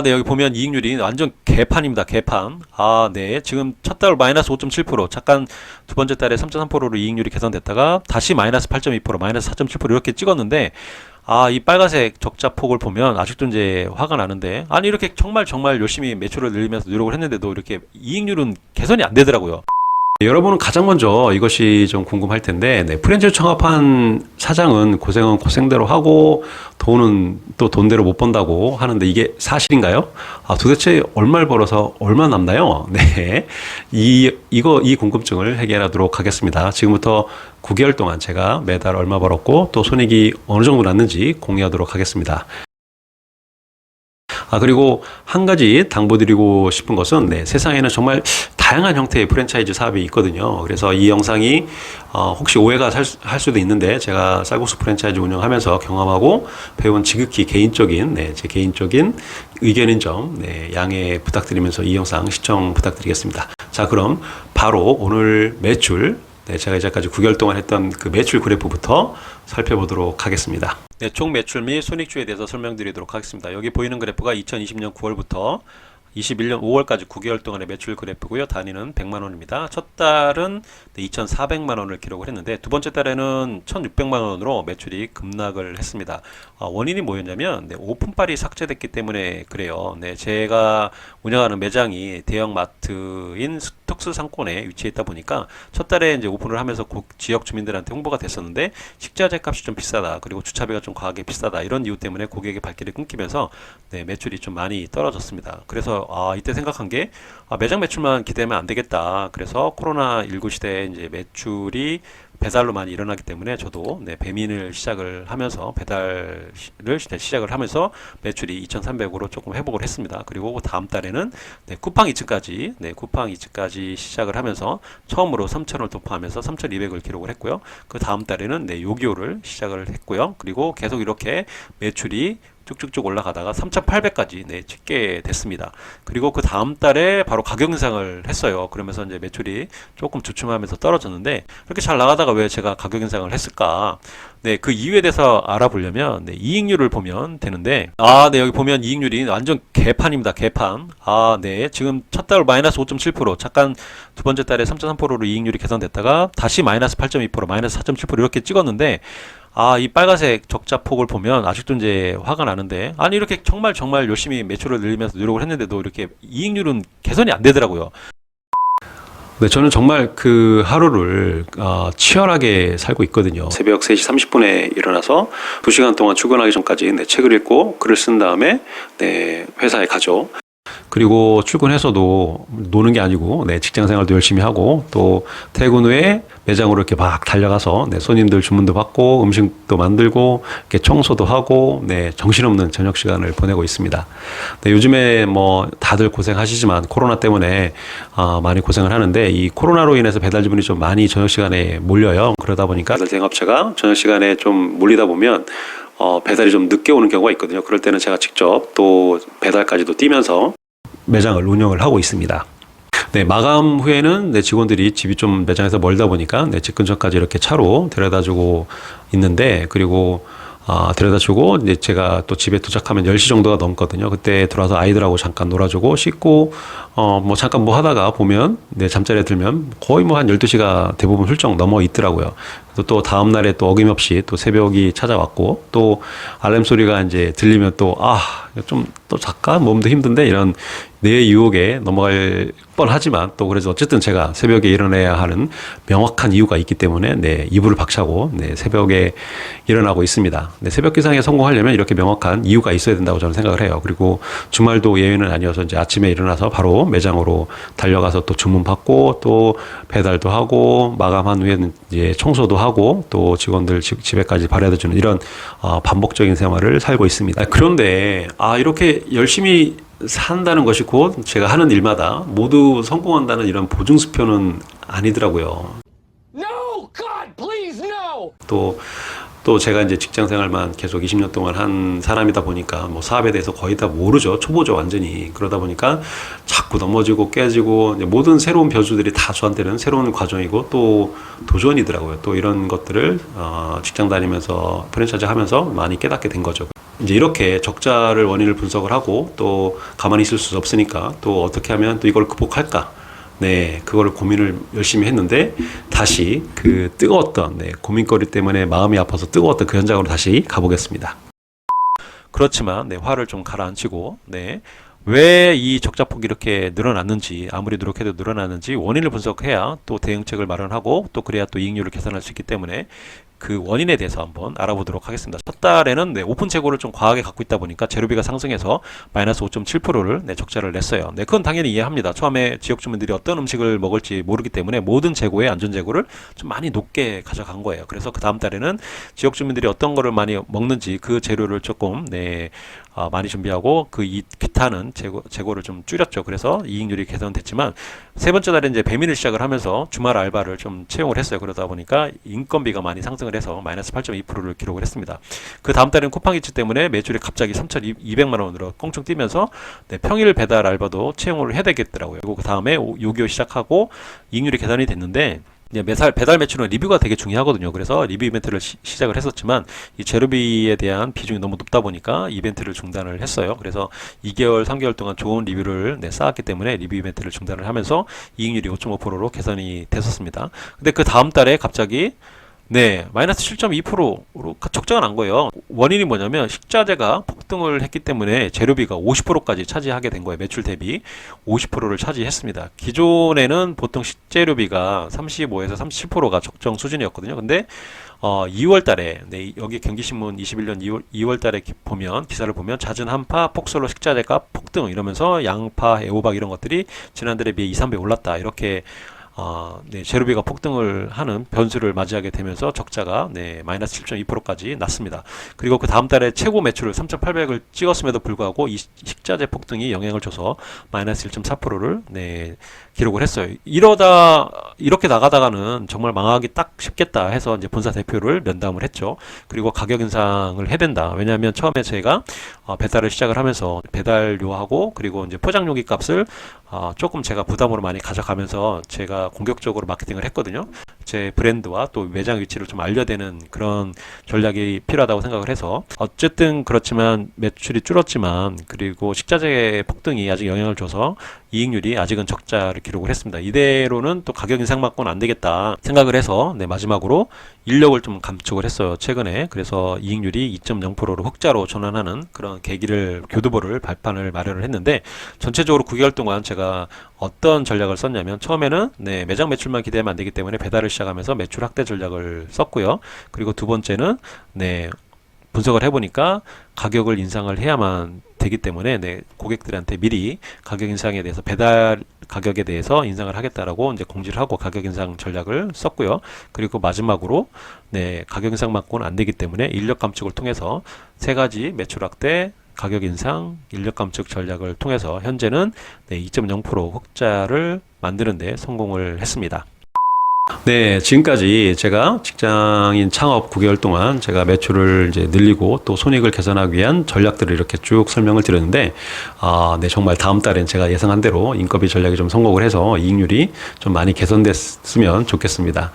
네, 여기 보면 이익률이 완전 개판입니다. 개판. 네. 지금 첫 달 마이너스 5.7%, 잠깐 두 번째 달에 3.3%로 이익률이 개선됐다가 다시 마이너스 8.2%, 마이너스 4.7% 이렇게 찍었는데, 이 빨간색 적자폭을 보면 아직도 이제 화가 나는데, 아니, 이렇게 정말 정말 열심히 매출을 늘리면서 노력을 했는데도 이렇게 이익률은 개선이 안 되더라고요. 여러분은 가장 먼저 이것이 좀 궁금할 텐데, 프랜차이즈 창업한 사장은 고생은 고생대로 하고 돈은 또 돈대로 못 번다고 하는데 이게 사실인가요? 도대체 얼마를 벌어서 얼마 남나요? 네. 이 궁금증을 해결하도록 하겠습니다. 지금부터 9개월 동안 제가 매달 얼마 벌었고 또 손익이 어느 정도 났는지 공유하도록 하겠습니다. 그리고 한 가지 당부드리고 싶은 것은, 세상에는 정말 다양한 형태의 프랜차이즈 사업이 있거든요. 그래서 이 영상이 혹시 오해가 할 수도 있는데, 제가 쌀국수 프랜차이즈 운영하면서 경험하고 배운 지극히 개인적인, 제 개인적인 의견인 점, 양해 부탁드리면서 이 영상 시청 부탁드리겠습니다. 자, 그럼 바로 오늘 매출, 제가 이제까지 9개월 동안 했던 그 매출 그래프부터 살펴보도록 하겠습니다. 총 매출 및 손익주에 대해서 설명드리도록 하겠습니다. 여기 보이는 그래프가 2020년 9월부터 21년 5월까지 9개월 동안의 매출 그래프고요. 단위는 100만 원입니다. 첫 달은 2,400만 원을 기록을 했는데 두 번째 달에는 1,600만 원으로 매출이 급락을 했습니다. 원인이 뭐였냐면 오픈빨이 삭제됐기 때문에 그래요. 제가 운영하는 매장이 대형마트인 특수 상권에 위치해 있다 보니까 첫 달에 이제 오픈을 하면서 지역 주민들한테 홍보가 됐었는데 식자재 값이 좀 비싸다, 그리고 주차비가 좀 과하게 비싸다, 이런 이유 때문에 고객의 발길이 끊기면서 매출이 좀 많이 떨어졌습니다. 그래서 이때 생각한 게 매장 매출만 기대하면 안 되겠다. 그래서 코로나19 시대에 이제 매출이 배달로 많이 일어나기 때문에 저도 배민을 시작을 하면서 배달을 시작을 하면서 매출이 2,300으로 조금 회복을 했습니다. 그리고 다음 달에는 쿠팡 2층까지 시작을 하면서 처음으로 3,000을 돌파하면서 3,200을 기록을 했고요. 그 다음 달에는 요기요를 시작을 했고요. 그리고 계속 이렇게 매출이 쭉쭉쭉 올라가다가 3,800까지 찍게 됐습니다. 그리고 그 다음 달에 바로 가격 인상을 했어요. 그러면서 이제 매출이 조금 주춤하면서 떨어졌는데, 이렇게 잘 나가다가 왜 제가 가격 인상을 했을까? 그 이유에 대해서 알아보려면 이익률을 보면 되는데, 여기 보면 이익률이 완전 개판입니다. 개판. 지금 첫 달 마이너스 5.7%, 잠깐 두 번째 달에 3.3%로 이익률이 개선됐다가 다시 마이너스 8.2%, 마이너스 4.7% 이렇게 찍었는데, 이 빨간색 적자폭을 보면 아직도 이제 화가 나는데, 아니, 이렇게 정말 정말 열심히 매출을 늘리면서 노력을 했는데도 이렇게 이익률은 개선이 안 되더라고요. 저는 정말 그 하루를 치열하게 살고 있거든요. 새벽 3시 30분에 일어나서 2시간 동안 출근하기 전까지 책을 읽고 글을 쓴 다음에 회사에 가죠. 그리고 출근해서도 노는 게 아니고 직장 생활도 열심히 하고, 또 퇴근 후에 매장으로 이렇게 막 달려가서 손님들 주문도 받고 음식도 만들고 이렇게 청소도 하고 정신없는 저녁 시간을 보내고 있습니다. 요즘에 뭐 다들 고생하시지만 코로나 때문에 많이 고생을 하는데, 이 코로나로 인해서 배달 주문이 좀 많이 저녁 시간에 몰려요. 그러다 보니까 배달 대행업체가 저녁 시간에 좀 몰리다 보면 배달이 좀 늦게 오는 경우가 있거든요. 그럴 때는 제가 직접 또 배달까지도 뛰면서 매장을 운영을 하고 있습니다. 마감 후에는 직원들이 집이 좀 매장에서 멀다 보니까 집 근처까지 이렇게 차로 데려다주고 있는데, 그리고 데려다주고 이제 제가 또 집에 도착하면 10시 정도가 넘거든요. 그때 들어와서 아이들하고 잠깐 놀아주고 씻고 뭐 잠깐 뭐 하다가 보면 잠자리에 들면 거의 뭐 한 12시가 대부분 훌쩍 넘어 있더라고요. 또 다음 날에 또 어김없이 또 새벽이 찾아왔고, 또 알람 소리가 이제 들리면 또 좀 또 잠깐 몸도 힘든데, 이런 뇌 유혹에 넘어갈 뻔하지만 또 그래서 어쨌든 제가 새벽에 일어나야 하는 명확한 이유가 있기 때문에 이불을 박차고 새벽에 일어나고 있습니다. 새벽 기상에 성공하려면 이렇게 명확한 이유가 있어야 된다고 저는 생각을 해요. 그리고 주말도 예외는 아니어서 이제 아침에 일어나서 바로 매장으로 달려가서 또 주문 받고 또 배달도 하고 마감한 후에는 이제 청소도 하고 또 직원들 집에까지 발해다 주는 이런 반복적인 생활을 살고 있습니다. 그런데 이렇게 열심히 산다는 것이 곧 제가 하는 일마다 모두 성공한다는 이런 보증수표는 아니더라고요. No, God, please, no. 또 제가 이제 직장 생활만 계속 20년 동안 한 사람이다 보니까 뭐 사업에 대해서 거의 다 모르죠. 초보죠, 완전히. 그러다 보니까 자꾸 넘어지고 깨지고 모든 새로운 변수들이 다 저한테는 새로운 과정이고 또 도전이더라고요. 또 이런 것들을 직장 다니면서 프랜차이즈 하면서 많이 깨닫게 된 거죠. 이제 이렇게 적자를 원인을 분석을 하고 또 가만히 있을 수 없으니까 또 어떻게 하면 또 이걸 극복할까? 네, 그거를 고민을 열심히 했는데 다시 그 뜨거웠던 고민거리 때문에 마음이 아파서 뜨거웠던 그 현장으로 다시 가보겠습니다. 그렇지만 화를 좀 가라앉히고 왜 이 적자폭이 이렇게 늘어났는지 아무리 노력해도 늘어났는지 원인을 분석해야 또 대응책을 마련하고 또 그래야 또 이익률을 개선할 수 있기 때문에 그 원인에 대해서 한번 알아보도록 하겠습니다. 첫 달에는 오픈 재고를 좀 과하게 갖고 있다 보니까 재료비가 상승해서 마이너스 5.7%를 적자를 냈어요. 그건 당연히 이해합니다. 처음에 지역 주민들이 어떤 음식을 먹을지 모르기 때문에 모든 재고에 안전 재고를 좀 많이 높게 가져간 거예요. 그래서 그 다음 달에는 지역 주민들이 어떤 거를 많이 먹는지 그 재료를 조금 많이 준비하고 그 기타는 재고를 좀 줄였죠. 그래서 이익률이 개선됐지만 세 번째 달에 이제 배민을 시작을 하면서 주말 알바를 좀 채용을 했어요. 그러다 보니까 인건비가 많이 상승을 해서 마이너스 8.2%를 기록을 했습니다. 그 다음 달에는 쿠팡 이츠 때문에 매출이 갑자기 3,200만 원으로 껑충 뛰면서 평일 배달 알바도 채용을 해야 되겠더라고요. 그리고 그 다음에 요기요 시작하고 이익률이 개선이 됐는데 이제 배달 매출은 리뷰가 되게 중요하거든요. 그래서 리뷰 이벤트를 시작을 했었지만 이 재료비에 대한 비중이 너무 높다 보니까 이벤트를 중단을 했어요. 그래서 2개월, 3개월 동안 좋은 리뷰를 쌓았기 때문에 리뷰 이벤트를 중단을 하면서 이익률이 5.5%로 개선이 됐었습니다. 근데 그 다음 달에 갑자기 마이너스 7.2%로 적자가 난 거예요. 원인이 뭐냐면 식자재가 폭등을 했기 때문에 재료비가 50%까지 차지하게 된 거예요. 매출 대비 50%를 차지했습니다. 기존에는 보통 식재료비가 35에서 37%가 적정 수준이었거든요. 근데 2월 달에 여기 경기신문 21년 2월 달에 보면 기사를 보면 잦은 한파, 폭설로 식자재가 폭등 이러면서 양파, 애호박 이런 것들이 지난달에 비해 2, 3배 올랐다. 이렇게 재료비가 폭등을 하는 변수를 맞이하게 되면서 적자가 마이너스 7.2%까지 났습니다. 그리고 그 다음 달에 최고 매출을 3,800을 찍었음에도 불구하고 이 식자재 폭등이 영향을 줘서 마이너스 1.4%를 기록을 했어요. 이렇게 나가다가는 정말 망하기 딱 쉽겠다 해서 이제 본사 대표를 면담을 했죠. 그리고 가격 인상을 해야 된다. 왜냐하면 처음에 제가 배달을 시작을 하면서 배달료하고 그리고 이제 포장용기 값을 조금 제가 부담으로 많이 가져가면서 제가 공격적으로 마케팅을 했거든요. 제 브랜드와 또 매장 위치를 좀 알려대는 그런 전략이 필요하다고 생각을 해서 어쨌든 그렇지만 매출이 줄었지만 그리고 식자재 폭등이 아직 영향을 줘서 이익률이 아직은 적자를 기록을 했습니다. 이대로는 또 가격 인상받고는 안 되겠다 생각을 해서 마지막으로 인력을 좀 감축을 했어요. 최근에. 그래서 이익률이 2.0%로 흑자로 전환하는 그런 교두보를 발판을 마련을 했는데 전체적으로 9개월 동안 제가 어떤 전략을 썼냐면 처음에는 매장 매출만 기대하면 안 되기 때문에 배달을 시작하면서 매출 확대 전략을 썼고요. 그리고 두 번째는 분석을 해보니까 가격을 인상을 해야만 되기 때문에 고객들한테 미리 가격 인상에 대해서 배달 가격에 대해서 인상을 하겠다라고 이제 공지를 하고 가격 인상 전략을 썼고요. 그리고 마지막으로 가격 인상 맞고는 안 되기 때문에 인력 감축을 통해서 세 가지 매출 확대, 가격 인상, 인력 감축 전략을 통해서 현재는 2.0% 흑자를 만드는 데 성공을 했습니다. 지금까지 제가 직장인 창업 9개월 동안 제가 매출을 이제 늘리고 또 손익을 개선하기 위한 전략들을 이렇게 쭉 설명을 드렸는데, 정말 다음 달엔 제가 예상한 대로 인건비 전략이 좀 성공을 해서 이익률이 좀 많이 개선됐으면 좋겠습니다.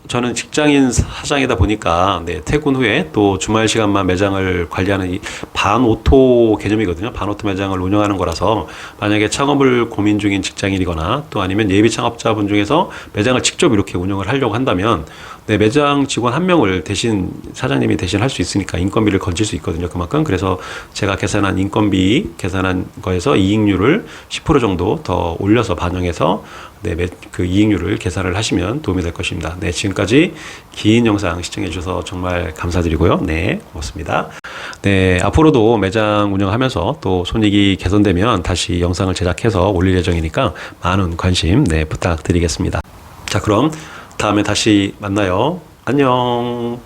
저는 직장인 사장이다 보니까 퇴근 후에 또 주말 시간만 매장을 관리하는 이 반오토 개념이거든요. 반오토 매장을 운영하는 거라서 만약에 창업을 고민 중인 직장인이거나 또 아니면 예비 창업자분 중에서 매장을 직접 이렇게 운영을 하려고 한다면 매장 직원 한 명을 대신 사장님이 대신 할 수 있으니까 인건비를 건질 수 있거든요. 그만큼. 그래서 제가 계산한 인건비 계산한 거에서 이익률을 10% 정도 더 올려서 반영해서 그 이익률을 계산을 하시면 도움이 될 것입니다. 지금까지 긴 영상 시청해 주셔서 정말 감사드리고요. 고맙습니다. 앞으로도 매장 운영하면서 또 손익이 개선되면 다시 영상을 제작해서 올릴 예정이니까 많은 관심 부탁드리겠습니다. 자, 그럼 다음에 다시 만나요. 안녕.